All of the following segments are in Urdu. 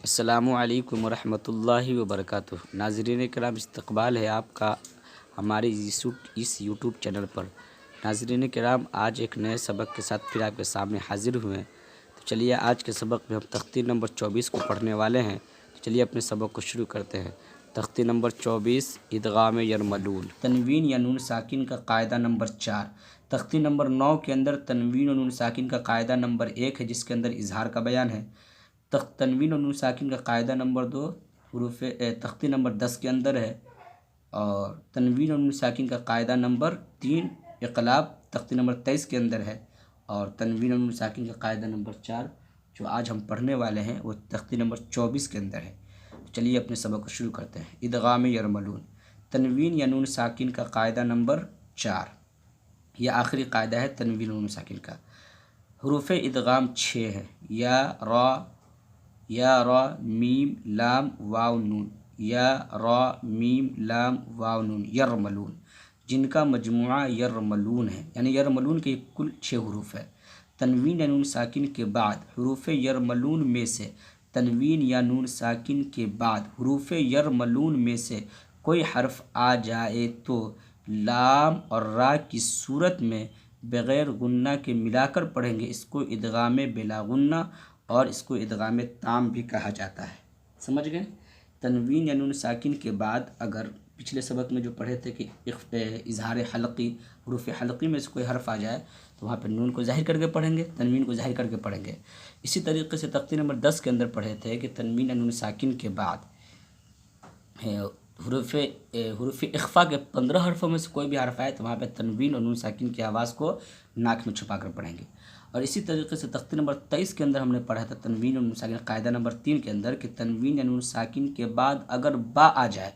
السلام علیکم ورحمۃ اللہ وبرکاتہ۔ ناظرین کرام، استقبال ہے آپ کا ہمارے اس یوٹیوب چینل پر۔ ناظرین کرام، آج ایک نئے سبق کے ساتھ پھر آپ کے سامنے حاضر ہوئے ہیں۔ تو چلیے آج کے سبق میں ہم تختی نمبر 24 کو پڑھنے والے ہیں۔ تو چلیے اپنے سبق کو شروع کرتے ہیں۔ تختی نمبر 24، ادغام یرملون، تنوین یا نون ساکن کا قاعدہ نمبر 4۔ تختی نمبر 9 کے اندر تنوین و نون ساکن کا قاعدہ نمبر 1 ہے، جس کے اندر اظہار کا بیان ہے۔ تنوین و نون ساکن کا قاعدہ نمبر 2 حروف تختی نمبر 10 کے اندر ہے، اور تنوین و نون ساکن کا قاعدہ نمبر 3 اقلاب تختی نمبر 23 کے اندر ہے، اور تنوین و نون ساکن کا قاعدہ نمبر 4 جو آج ہم پڑھنے والے ہیں وہ تختی نمبر 24 کے اندر ہے۔ چلیے اپنے سبق کو شروع کرتے ہیں۔ ادغام یرملون، تنوین یا نون ساکن کا قاعدہ نمبر 4، یہ آخری قاعدہ ہے تنوین و نون ساکن کا۔ حروف ادغام 6 ہے، یا را میم لام واو نون، یا را میم لام واو نون، یرملون، جن کا مجموعہ یرملون ہے، یعنی یرملون کے کل 6 حروف ہے۔ تنوین یا نون ساکن کے بعد حروف یرملون میں سے تنوین یا نون ساکن کے بعد حروف یرملون میں سے کوئی حرف آ جائے تو لام اور را کی صورت میں بغیر غنہ کے ملا کر پڑھیں گے۔ اس کو ادغام بلا غنہ اور اس کو ادغام تام بھی کہا جاتا ہے۔ سمجھ گئے؟ تنوین یا نون ساکن کے بعد اگر پچھلے سبق میں جو پڑھے تھے کہ اظہار حلقی، حروف حلقی میں سے کوئی حرف آ جائے تو وہاں پہ نون کو ظاہر کر کے پڑھیں گے، تنوین کو ظاہر کر کے پڑھیں گے۔ اسی طریقے سے تختی نمبر 10 کے اندر پڑھے تھے کہ تنوین یا نون ساکن کے بعد حروف اخفا کے 15 حرفوں میں سے کوئی بھی حرف آئے تو وہاں پہ تنوین اور نون ساکن کی آواز کو ناک میں چھپا کر پڑھیں گے۔ اور اسی طریقے سے تختی نمبر 23 کے اندر ہم نے پڑھا تھا تنوین اور نون ساکن قاعدہ نمبر 3 کے اندر کہ تنوین یا نون ساکن کے بعد اگر با آ جائے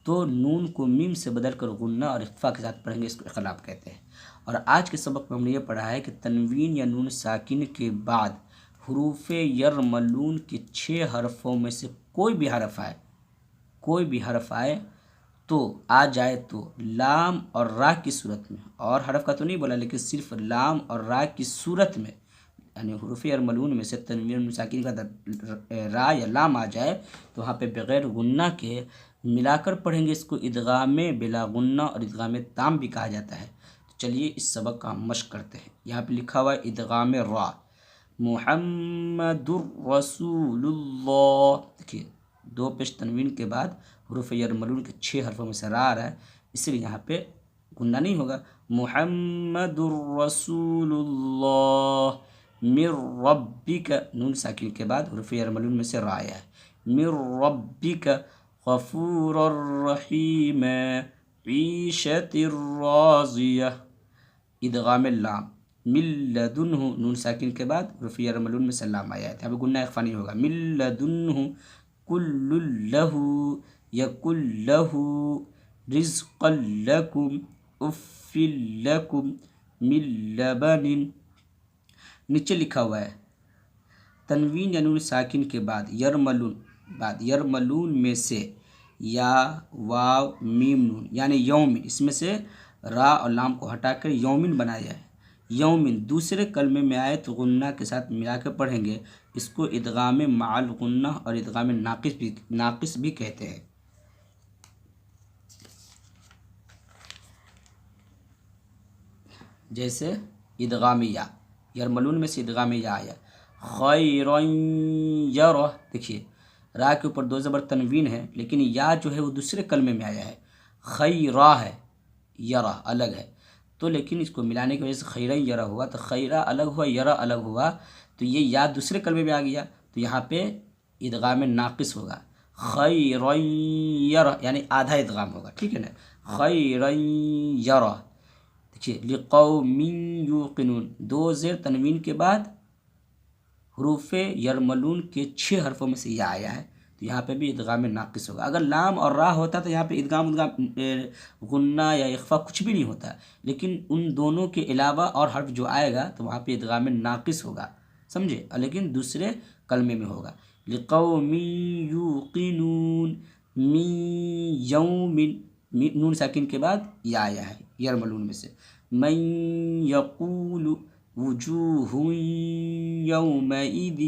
تو نون کو میم سے بدل کر غنہ اور اخفا کے ساتھ پڑھیں گے، اس کو اقلاب کہتے ہیں۔ اور آج کے سبق میں ہم نے یہ پڑھا ہے کہ تنوین یا نون ساکن کے بعد حروف یرملون کے 6 حرفوں میں سے کوئی بھی حرف آئے تو آ جائے تو لام اور را کی صورت میں، اور حرف کا تو نہیں بولا لیکن صرف لام اور را کی صورت میں، یعنی حروف یرملون میں سے تنوین نون ساکن کا را یا لام آ جائے تو وہاں پہ بغیر غنہ کے ملا کر پڑھیں گے۔ اس کو ادغام بلا غنہ اور ادغام تام بھی کہا جاتا ہے۔ تو چلیے اس سبق کا ہم مشق کرتے ہیں۔ یہاں پہ لکھا ہوا ہے ادغام را، محمد الرسول اللہ، دیکھیے 2 پیش تنوین کے بعد حروف یرملون کے 6 حرفوں میں سے را آ رہا ہے، اس لیے یہاں پہ غنہ نہیں ہوگا۔ محمد الرسول اللہ من ربک، نون ساکن کے بعد حروف یرملون میں سے را آیا ہے، من ربک غفور الرحیم عیشت الراضیہ۔ ادغام لام، من لدنہ، نون ساکن کے بعد حروف یرملون میں سے لام آیا ہے، یہاں پہ غنہ اخفا نہیں ہوگا۔ من لدنہ کل لہ یکل لہ رزقا لکم اف لکم من لبن۔ نیچے لکھا ہوا ہے تنوین یا نون ساکن کے بعد یرملون میں سے یا واو میم نون یعنی یومن، اس میں سے را اور لام کو ہٹا کر یومن بنایا ہے۔ یومن دوسرے کلمے میں آئے تو غنہ کے ساتھ ملا کے پڑھیں گے، اس کو ادغام مع الغنہ اور ادغام ناقص بھی کہتے ہیں۔ جیسے ادغام یا، یرملون میں سے ادغام یا آیا، خیرا یرہ، دیکھیے را کے اوپر 2 زبر تنوین ہے لیکن یا جو ہے وہ دوسرے کلمے میں آیا ہے، خیرا ہے، یرہ الگ ہے، تو لیکن اس کو ملانے کی وجہ سے خیرا یرہ ہوا، تو خیرا الگ ہوا، یرہ الگ ہوا، تو یہ یا دوسرے کلمے میں آ گیا تو یہاں پہ ادغام ناقص ہوگا، خیرا یرہ یعنی آدھا ادغام ہوگا، ٹھیک ہے نا، خیرا یرہ۔ دیکھیے لقوم یوقنون، 2 زیر تنوین کے بعد حروف یرملون کے 6 حرفوں میں سے یہ آیا ہے تو یہاں پہ بھی ادغام ناقص ہوگا۔ اگر لام اور را ہوتا تو یہاں پہ ادغام غنہ یا اخفا کچھ بھی نہیں ہوتا، لیکن ان دونوں کے علاوہ اور حرف جو آئے گا تو وہاں پہ ادغام ناقص ہوگا، سمجھے، لیکن دوسرے کلمے میں ہوگا۔ لقوم یوقنون من یوم، نون ساکن کے بعد یا آیا ہے یرملون میں سے. من یقول وجوہ یومئذ